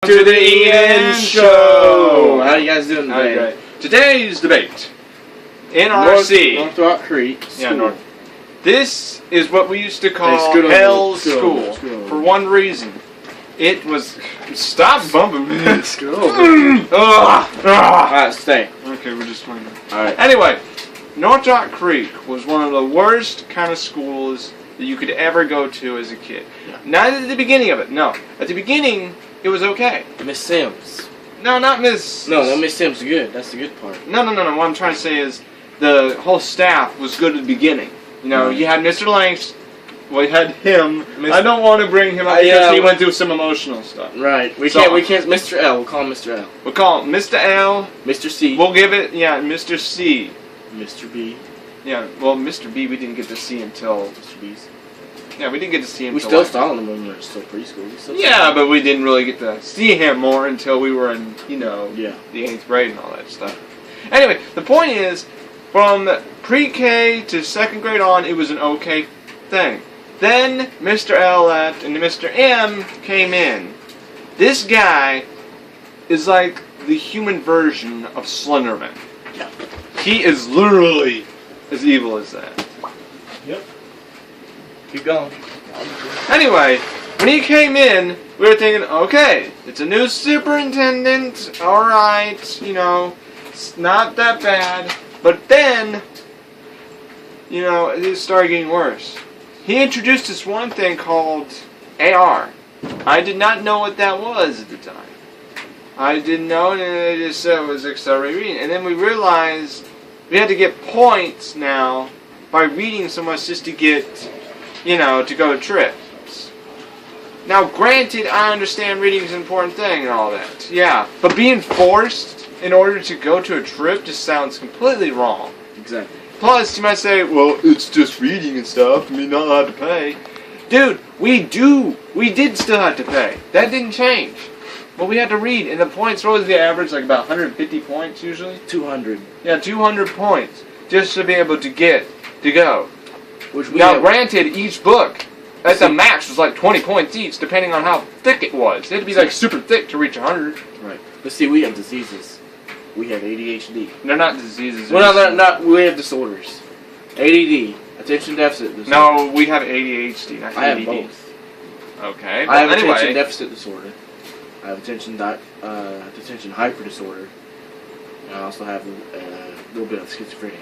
to the Ian Show. How you guys doing today? Okay. Today's debate. NRC. North Creek. Yeah, North. This is what we used to call Hey, Hell's School. For one reason. It was... Stop bumping me. Alright, stay. Okay, we're just playing. Alright. Anyway, North Creek was one of the worst kind of schools that you could ever go to as a kid. Yeah. Not at the beginning of it, no. At the beginning, it was okay. Miss Sims. No, not Miss... No, Miss Sims is good. That's the good part. No. What I'm trying to say is the whole staff was good at the beginning. You know, you had Mr. Lanks. Well, you had him. I don't want to bring him up because he went through some emotional stuff. Right. We can't. Mr. L. We'll call him Mr. L. We'll call him Mr. L. Mr. C. We'll give it, Mr. C. Mr. B. Yeah, well, Mr. B, we didn't get to see until... Mr. B's. Yeah, we didn't get to see him We still saw him when we were still preschool. Yeah, but we didn't really get to see him more until we were in, the 8th grade and all that stuff. Anyway, the point is, from pre-K to 2nd grade on, it was an okay thing. Then Mr. L left and Mr. M came in. This guy is like the human version of Slenderman. Yeah. He is literally as evil as that. Yep. Keep going. Anyway, when he came in, we were thinking, okay, it's a new superintendent, alright, it's not that bad. But then, it started getting worse. He introduced this one thing called AR. I did not know what that was at the time. I didn't know, and they just said it was accelerated reading. And then we realized we had to get points now by reading so much just to get, to go to trips. Now, granted, I understand reading is an important thing and all that. Yeah, but being forced in order to go to a trip just sounds completely wrong. Exactly. Plus, you might say, well, it's just reading and stuff, not allowed to pay. Dude, we did still have to pay. That didn't change. But we had to read, and the points, what was the average, like about 150 points usually? 200. Yeah, 200 points, just to be able to go. Now, granted, each book, at the max, was like 20 points each, depending on how thick it was. It had to be like super thick to reach 100. Right. Let's see, we have diseases. We have ADHD. They're not diseases. Well, no, they're not. We have disorders. ADD, attention deficit disorder. No, we have ADHD, not ADD. I have both. Okay. I have attention deficit disorder. I have attention hyper disorder. And I also have a little bit of schizophrenia.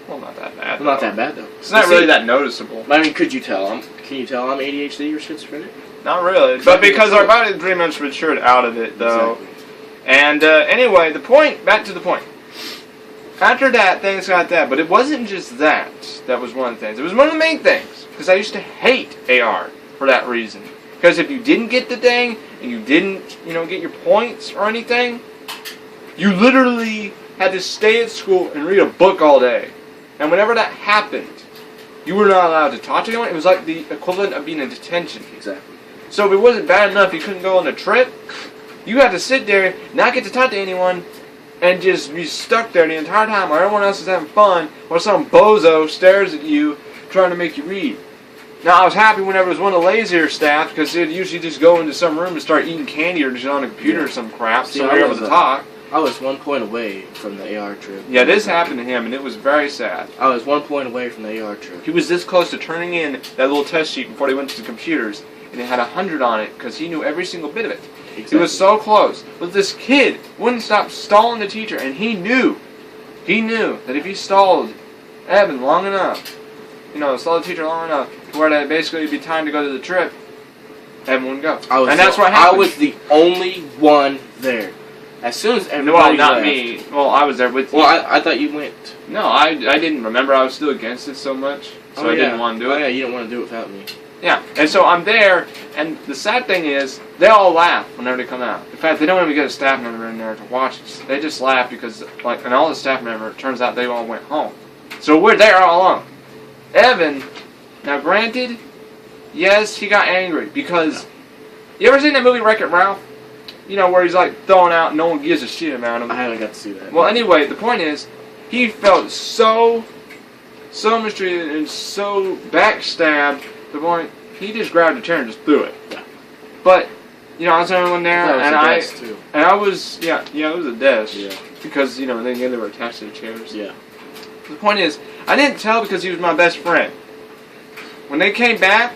Well, not that bad. Well, not that bad though. It's not really that noticeable. I mean, could you tell? Can you tell I'm ADHD or schizophrenic? Not really, but because our body pretty much matured out of it, though. Exactly. And anyway, back to the point. After that, things got that, but it wasn't just that. That was one of the things. It was one of the main things, because I used to hate AR for that reason. Because if you didn't get the thing, and you didn't, get your points or anything, you literally had to stay at school and read a book all day. And whenever that happened, you were not allowed to talk to anyone. It was like the equivalent of being in detention. Exactly. So if it wasn't bad enough, you couldn't go on a trip. You had to sit there, not get to talk to anyone, and just be stuck there the entire time while everyone else is having fun, while some bozo stares at you trying to make you read. Now, I was happy whenever it was one of the lazier staff, because they'd usually just go into some room and start eating candy or just on a computer or some crap, so they were able to talk. I was 1 point away from the AR trip. Yeah, this happened to him, and it was very sad. I was 1 point away from the AR trip. He was this close to turning in that little test sheet before he went to the computers, and it had 100 on it, because he knew every single bit of it. Exactly. He was so close. But this kid wouldn't stop stalling the teacher, and he knew that if he stalled Evan long enough, stalled the teacher long enough, to where that basically would be time to go to the trip, Evan wouldn't go. And that's what happened. I was the only one there. As soon as everybody not left. Me. Well, I was there with you. Well, I thought you went. No, I didn't remember. I was still against it so much, so I didn't want to do it. Oh, yeah, you didn't want to do it without me. Yeah, and so I'm there, and the sad thing is, they all laugh whenever they come out. In fact, they don't even get a staff member in there to watch us. They just laugh because, and all the staff member, it turns out they all went home. So we're there all alone. Evan, now granted, yes, he got angry, because, you ever seen that movie Wreck-It Ralph? Where he's like throwing out and no one gives a shit about him. I haven't got to see that. Well, anyway, the point is, he felt so mistreated and so backstabbed, the point, he just grabbed a chair and just threw it. Yeah. But, I was the only one there, and I was, it was a desk. Yeah. Because, then again, they were attached to the chairs. Yeah. The point is, I didn't tell because he was my best friend. When they came back,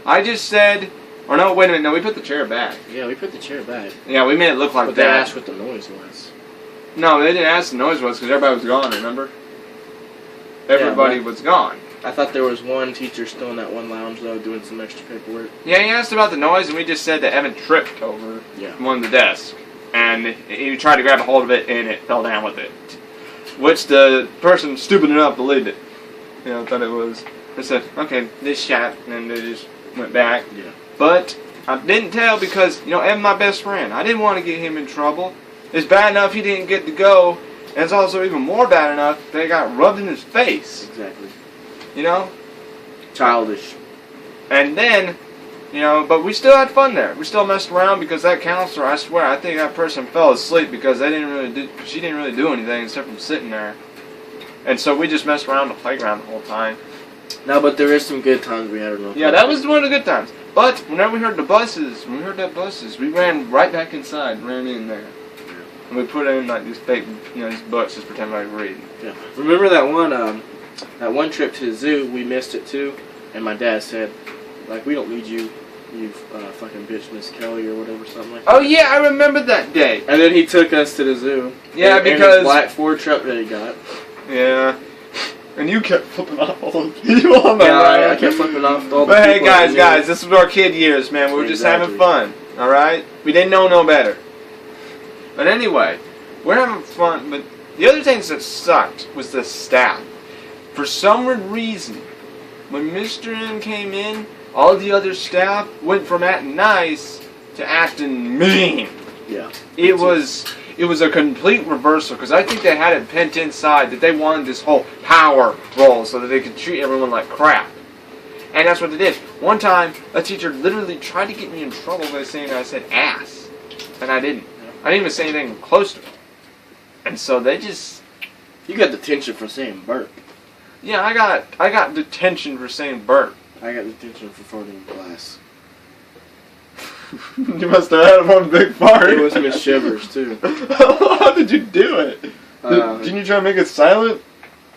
I just said, or no, wait a minute, no, we put the chair back. Yeah, we put the chair back. Yeah, we made it look like but that. But they asked what the noise was. No, they didn't ask the noise was because everybody was gone, remember? Everybody was gone. I thought there was one teacher still in that one lounge, though, doing some extra paperwork. Yeah, he asked about the noise, and we just said that Evan tripped over one of the desks. And he tried to grab a hold of it, and it fell down with it. Which the person stupid enough believed it. Thought it was. They said, okay, this shot, and then they just went back. Yeah. But I didn't tell because, Evan's my best friend. I didn't want to get him in trouble. It's bad enough he didn't get to go, and it's also even more bad enough that he got rubbed in his face. Exactly. Childish. And then, but we still had fun there. We still messed around because that counselor, I swear, I think that person fell asleep because she didn't really do anything except from sitting there. And so we just messed around the playground the whole time. No, but there is some good times we had. Yeah, that was one of the good times. But whenever we heard the buses, we ran right back inside, ran in there. And we put in like these fake, these books just pretend like we're reading. Yeah. Remember that one trip to the zoo? We missed it too, and my dad said, like, we don't need you, you fucking bitch, Miss Kelly or whatever, something like that. Oh yeah, I remember that day. And then he took us to the zoo. Yeah, because his black Ford truck that he got. Yeah. And you kept flipping off all the people on the I kept flipping off all the But people. hey, guys, this was our kid years, man. We were just having fun, all right? We didn't know no better. But anyway, we're having fun. But the other things that sucked was the staff. For some weird reason, when Mr. M came in, all the other staff went from acting nice to acting mean. Yeah. It was a complete reversal because I think they had it pent inside that they wanted this whole power role so that they could treat everyone like crap. And that's what they did. One time, a teacher literally tried to get me in trouble by saying I said ass. And I didn't. I didn't even say anything close to it. And so they just... You got detention for saying burp. Yeah, I got detention for saying burp. I got detention for farting in class. You must have had one big fart. It was Miss Shivers, too. How did you do it? Didn't you try to make it silent?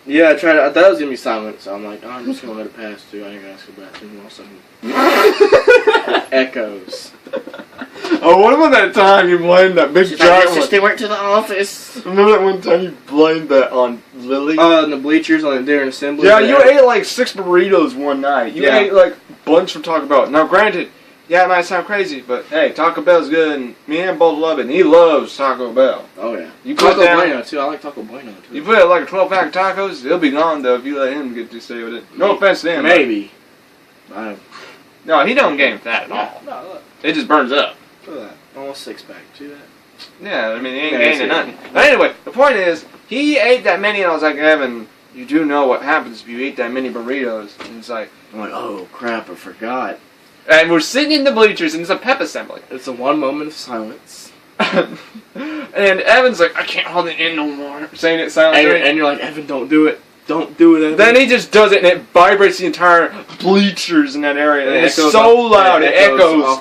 Yeah, I tried. I thought it was going to be silent, so I'm like, I'm just going to let it pass, too. I ain't going to ask for that. And all of a sudden, it echoes. Oh, what about that time you blamed that big giant one? They went to the office. Remember that one time you blamed that on Lily? In the bleachers on during assembly. Yeah, you ate like 6 burritos one night. You ate like a bunch from Taco Bell. Now, granted, yeah, it might sound crazy, but hey, Taco Bell's good, and me and him both love it, and he loves Taco Bell. Oh, yeah. You put Taco Bueno, too. I like Taco Bueno, too. You put like a 12-pack of tacos, it'll be gone, though, if you let him get to stay with it. No offense to him. Maybe. No, he don't gain fat at all. No, look. It just burns up. Look at that. Almost 6-pack. See that? Yeah, I mean, he ain't gaining nothing. But anyway, the point is, he ate that many, and I was like, Evan, you do know what happens if you eat that many burritos. And it's like... I'm like, oh, crap, I forgot. And we're sitting in the bleachers, and it's a pep assembly. It's a one moment of silence. And Evan's like, I can't hold it in no more. Saying it silently. And you're like, Evan, don't do it. Don't do it, Evan. Then he just does it, and it vibrates the entire bleachers in that area. And it's so loud, it echoes.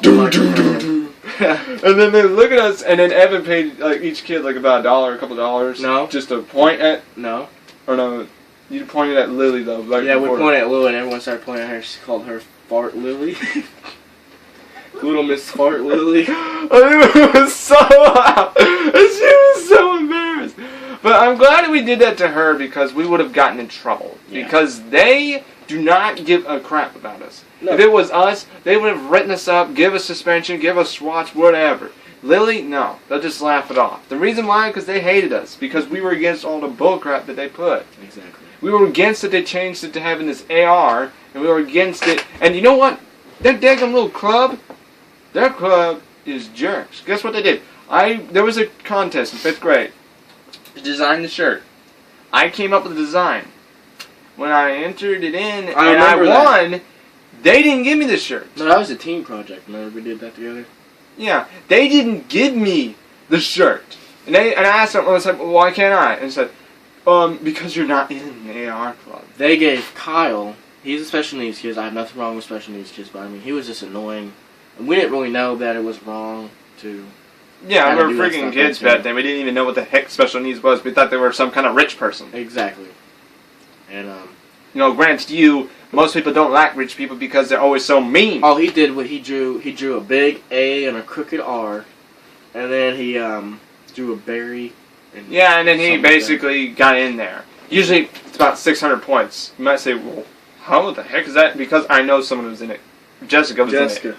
And then they look at us, and then Evan paid like each kid like about $1, a couple dollars. No. Just to point at. No. Or no, you pointed at Lily though. Like yeah, we pointed at Lily, and everyone started pointing at her. She called her Fart Lily. Little Miss Fart Lily. It was so loud. And she was so embarrassed. But I'm glad we did that to her because we would have gotten in trouble. Yeah. Because they do not give a crap about us. No. If it was us, they would have written us up, give us suspension, give us swats, whatever. Lily, no. They'll just laugh it off. The reason why? Because they hated us. Because we were against all the bullcrap that they put. Exactly. We were against it. They changed it to having this AR. And we were against it. And you know what? That daggum little club, their club is jerks. Guess what they did? There was a contest in 5th grade to design the shirt. I came up with the design. When I entered it in and I won, they didn't give me the shirt. No, that was a team project. Remember we did that together? Yeah. They didn't give me the shirt. And I asked them, I was like, well, why can't I? And they said, because you're not in the AR club. They gave Kyle, he's a special needs kid. I have nothing wrong with special needs kids, but I mean, he was just annoying. And we didn't really know that it was wrong to. Yeah, we Kinda were do that freaking stuff kids like that. back then. We didn't even know what the heck special needs was. We thought they were some kind of rich person. Exactly. And You know, granted you, most people don't like rich people because they're always so mean. all he did was he drew a big A and a crooked R, and then he drew a berry. And Yeah, and then he something like basically got in there. Usually it's about 600 points. You might say, well, how the heck is that? Because I know someone who's in it. Jessica was in it. Jessica.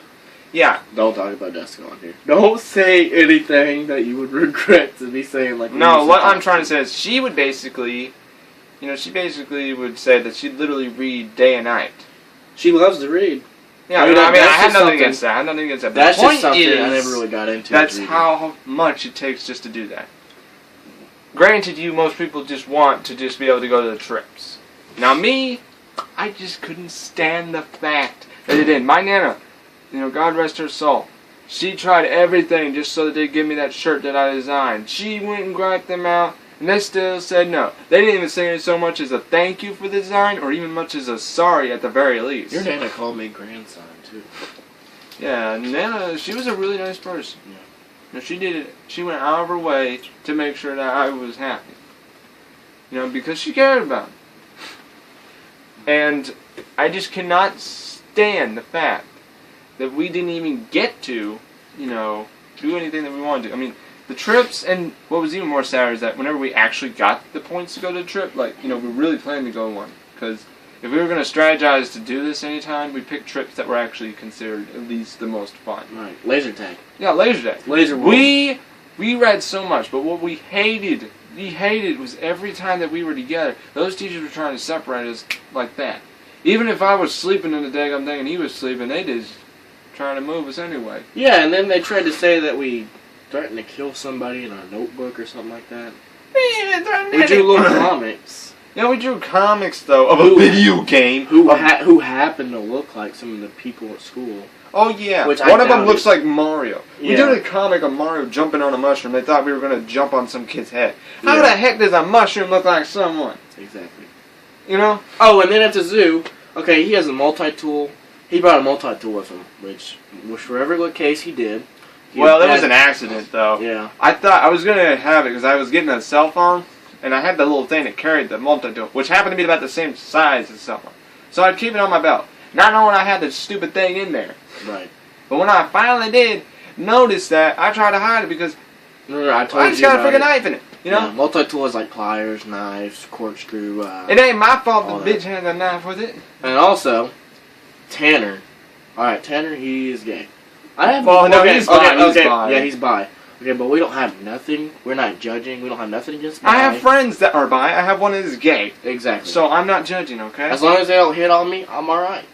Yeah. Don't talk about Jessica on here. Don't say anything that you would regret to be saying. Like No, what I'm trying to say is she would basically, she basically would say that she'd literally read day and night. She loves to read. Yeah, I mean, I that's had just nothing something- against that. I had nothing against that. But That's the point just something is, I never really got into. that's reading. how much it takes just to do that. Granted, most people just want to just be able to go to the trips. Now me, I just couldn't stand the fact that it didn't. My Nana, God rest her soul, she tried everything just so that they'd give me that shirt that I designed. She went and griped them out, and they still said no. They didn't even say so much as a thank you for the design, or even much as a sorry at the very least. Your Nana called me grandson too. Yeah, Nana, she was a really nice person. Yeah. She did it. She went out of her way to make sure that I was happy. Because she cared about me. And I just cannot stand the fact that we didn't even get to, do anything that we wanted to. I mean, the trips, and what was even more sad is that whenever we actually got the points to go to the trip, we really planned to go on. Because if we were going to strategize to do this anytime, we picked trips that were actually considered at least the most fun. Right. Laser tag. Yeah, laser tag. Laser world. We read so much, but what we hated was every time that we were together, those teachers were trying to separate us like that. Even if I was sleeping in the daggum thing and he was sleeping, they just trying to move us anyway. Yeah, and then they tried to say that we threatened to kill somebody in our notebook or something like that. We drew little comics. Yeah, we drew comics though of a video game Who happened to look like some of the people at school. Oh yeah, Which one I of them doubted. looks like Mario. We Yeah. did a comic of Mario jumping on a mushroom. They thought we were going to jump on some kid's head. How Yeah. the heck does a mushroom look like someone? Exactly. Oh, and then at the zoo, okay, he has a multi-tool. He brought a multi-tool with him, which whatever the case he did. Well, it was an accident though. Yeah. I thought I was going to have it because I was getting a cell phone, and I had the little thing that carried the multi-tool, which happened to be about the same size as the cell phone. So I'd keep it on my belt, not knowing I had this stupid thing in there. Right. But when I finally did notice that, I tried to hide it because Remember, I told I just you got a about freaking it. knife in it. Yeah, multi-tool is like pliers, knives, corkscrew. It ain't my fault all the that. bitch had a knife with it. And also, Tanner. Alright, Tanner, he is gay. I have Well, no, okay, he's okay, bi, he's okay, bi. Yeah, he's bi. Okay, but we don't have nothing. We're not judging. We don't have nothing against bi. I have friends that are bi. I have one that is gay. Exactly. So I'm not judging, okay? as long as they don't hit on me, I'm alright.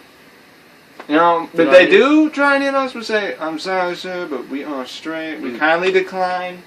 If know they what I mean? do try and hit us, we say, I'm sorry, sir, but we are straight. We kindly decline.